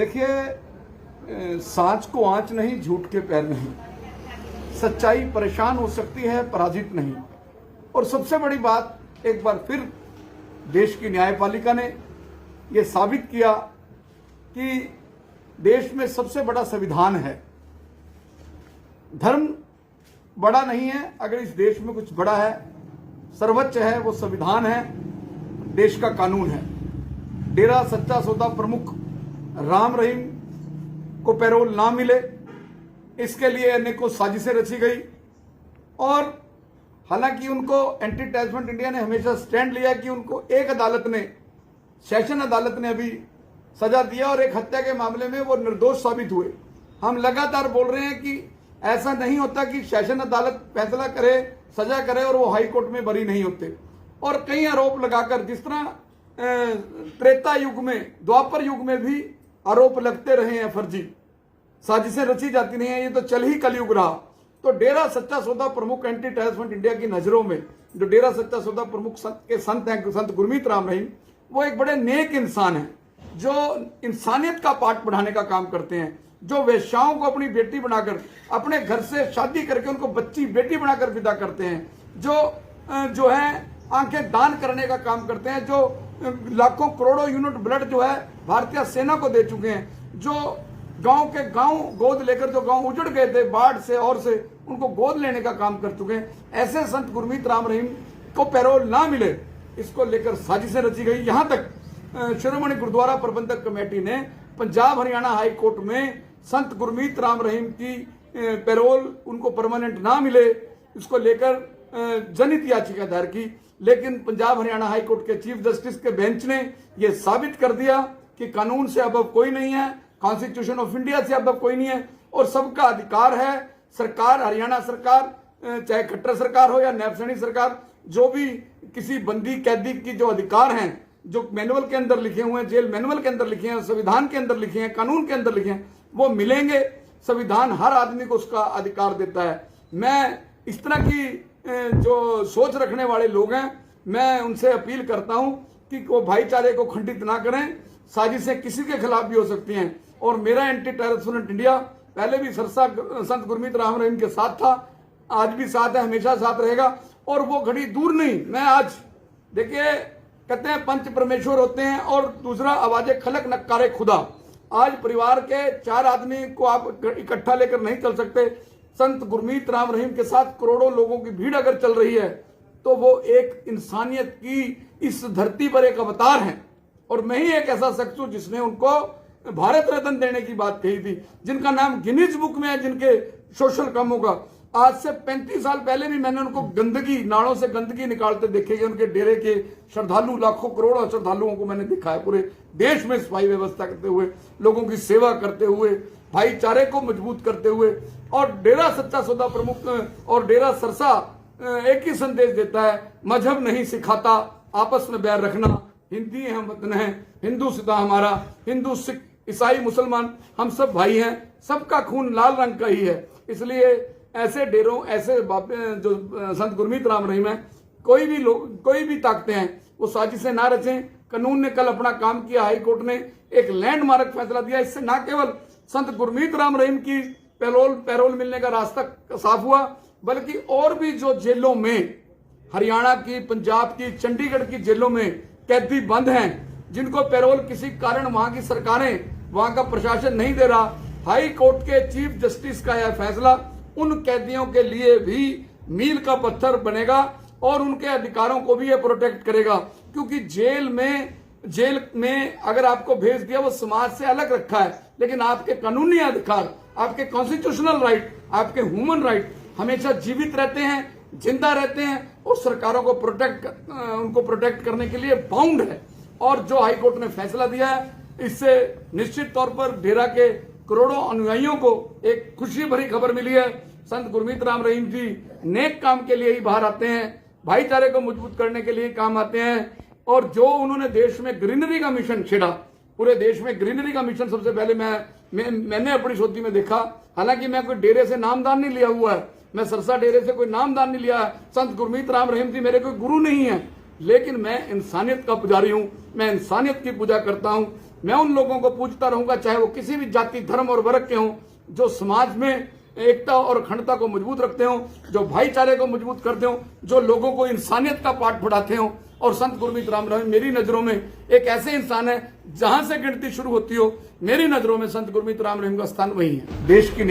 देखिए, सांच को आंच नहीं, झूठ के पैर नहीं। सच्चाई परेशान हो सकती है, पराजित नहीं। और सबसे बड़ी बात, एक बार फिर देश की न्यायपालिका ने यह साबित किया कि देश में सबसे बड़ा संविधान है। धर्म बड़ा नहीं है, अगर इस देश में कुछ बड़ा है, सर्वोच्च है, वो संविधान है, देश का कानून है। डेरा सच्चा सौदा प्रमुख राम रहीम को पैरोल ना मिले, इसके लिए अनेकों साजिशें रची गई। और हालांकि उनको एंटी टेररिज्म इंडिया ने हमेशा स्टैंड लिया कि उनको एक अदालत ने, सेशन अदालत ने अभी सजा दिया और एक हत्या के मामले में वो निर्दोष साबित हुए। हम लगातार बोल रहे हैं कि ऐसा नहीं होता कि सेशन अदालत फैसला करे, सजा करे और वो हाई कोर्ट में बरी नहीं होते। और कई आरोप लगाकर, जिस तरह त्रेता युग में, द्वापर युग में भी आरोप लगते रहे हैं, फर्जी साजिशें रची जाती नहीं है, ये तो चल ही कलयुग रहा। तो डेरा सच्चा सौदा प्रमुख एंटी टेररिज्म इंडिया की नजरों में जो डेरा सच्चा सौदा प्रमुख के संत हैं, संत गुरमीत राम रहीम, वो एक बड़े नेक इंसान हैं, जो इंसानियत का पाठ बढ़ाने का काम करते हैं, जो वेश्याओं को अपनी बेटी बनाकर, अपने घर से शादी करके उनको बच्ची बेटी बनाकर विदा करते हैं, जो है आंखें दान करने का काम करते हैं, जो लाखों करोड़ों यूनिट ब्लड जो है भारतीय सेना को दे चुके हैं, जो गांव के गांव गोद लेकर, जो गांव उजड़ गए थे बाढ़ से और से, उनको गोद लेने का काम कर चुके हैं। ऐसे संत गुरमीत राम रहीम को पैरोल ना मिले, इसको लेकर साजिशें रची गई। यहां तक शिरोमणि गुरुद्वारा प्रबंधक कमेटी ने पंजाब हरियाणा हाई कोर्ट में संत गुरमीत राम रहीम की पैरोल, उनको परमानेंट ना मिले, इसको लेकर जनहित याचिका दायर की। लेकिन पंजाब हरियाणा हाई कोर्ट के चीफ जस्टिस के बेंच ने यह साबित कर दिया कि कानून से अब कोई नहीं है, कॉन्स्टिट्यूशन ऑफ इंडिया से अब कोई नहीं है, और सबका अधिकार है। सरकार, हरियाणा सरकार, चाहे खट्टर सरकार हो या नैब सैनी सरकार, जो भी किसी बंदी कैदी की जो अधिकार हैं, जो मैनुअल के अंदर लिखे हुए हैं, जेल मैनुअल के अंदर लिखे हैं, संविधान के अंदर लिखे हैं, कानून के अंदर लिखे हैं, वो मिलेंगे। संविधान हर आदमी को उसका अधिकार देता है। मैं इस तरह की जो सोच रखने वाले लोग हैं, मैं उनसे अपील करता हूं कि वो भाईचारे को खंडित ना करें। साजिशें किसी के खिलाफ भी हो सकती हैं, और मेरा एंटी टेररिज्म इंडिया पहले भी सरसा संत गुरमीत राम रहीम के साथ था, आज भी साथ है, हमेशा साथ रहेगा। और वो घड़ी दूर नहीं। मैं आज, देखिए, कहते हैं पंच परमेश्वर होते हैं, और दूसरा आवाजे खलक नक्कारे खुदा। आज परिवार के 4 आदमी को आप इकट्ठा लेकर नहीं चल सकते। संत गुरमीत राम रहीम के साथ करोड़ों लोगों की भीड़ अगर चल रही है, तो वो एक इंसानियत की इस धरती पर एक अवतार है। और मैं ही एक ऐसा शख्स हूं जिसने उनको भारत रत्न देने की बात कही थी, जिनका नाम गिनीज बुक में है, जिनके सोशल कामों का। आज से 35 साल पहले भी मैंने उनको गंदगी, नालों से गंदगी निकालते देखे गए। उनके डेरे के श्रद्धालु, लाखों करोड़ों श्रद्धालुओं को मैंने दिखाया, पूरे देश में सफाई व्यवस्था करते हुए, लोगों की सेवा करते हुए, भाईचारे को मजबूत करते हुए। और डेरा सच्चा सौदा प्रमुख और डेरा सरसा एक ही संदेश देता है, मजहब नहीं सिखाता आपस में बैर रखना, हिंदी हम वतन है, हिंदू सिता हमारा, हिंदू सिख ईसाई मुसलमान हम सब भाई हैं, सबका खून लाल रंग का ही है। इसलिए ऐसे डेरों, ऐसे जो संत गुरमीत राम रहीम है, कोई भी लोग, कोई भी ताकतें हैं, वो साजिशें ना रचें। कानून ने कल अपना काम किया, हाई कोर्ट ने एक लैंडमार्क फैसला दिया। इससे न केवल संत गुरमीत राम रहीम की पैरोल मिलने का रास्ता साफ हुआ, बल्कि और भी जो जेलों में, हरियाणा की, पंजाब की, चंडीगढ़ की जेलों में कैदी बंद हैं, जिनको पैरोल किसी कारण वहां की सरकारें, वहां का प्रशासन नहीं दे रहा, हाई कोर्ट के चीफ जस्टिस का यह फैसला उन कैदियों के लिए भी मील का पत्थर बनेगा, और उनके अधिकारों को भी यह प्रोटेक्ट करेगा। क्योंकि जेल में अगर आपको भेज दिया, वो समाज से अलग रखा है, लेकिन आपके कानूनी अधिकार, आपके कॉन्स्टिट्यूशनल राइट, आपके ह्यूमन राइट हमेशा जीवित रहते हैं, जिंदा रहते हैं, और सरकारों को उनको प्रोटेक्ट करने के लिए बाउंड है। और जो हाईकोर्ट ने फैसला दिया है, इससे निश्चित तौर पर डेरा के करोड़ों अनुयायियों को एक खुशी भरी खबर मिली है। संत गुरमीत राम रहीम जी नेक काम के लिए ही बाहर आते हैं, भाईचारे को मजबूत करने के लिए काम आते हैं। और जो उन्होंने देश में ग्रीनरी का मिशन छेड़ा, पूरे देश में ग्रीनरी का मिशन सबसे पहले मैंने अपनी सोची में देखा। हालांकि मैं कोई डेरे से नामदान नहीं लिया हुआ है, मैं सरसा डेरे से कोई नामदान नहीं लिया। संत गुरमीत राम रहीम जी मेरे कोई गुरु नहीं है, लेकिन मैं इंसानियत का पुजारी हूं, मैं इंसानियत की पूजा करता हूं। मैं उन लोगों को पूछता रहूंगा, चाहे वो किसी भी जाति, धर्म और वर्ग के हों, जो समाज में एकता और अखंडता को मजबूत रखते हो, जो भाईचारे को मजबूत करते हो, जो लोगों को इंसानियत का पाठ पढ़ाते हो। और संत गुरमीत राम रहीम मेरी नजरों में एक ऐसे इंसान है, जहां से गिनती शुरू होती हो, मेरी नजरों में संत गुरमीत राम रहीम का स्थान वही है। देश की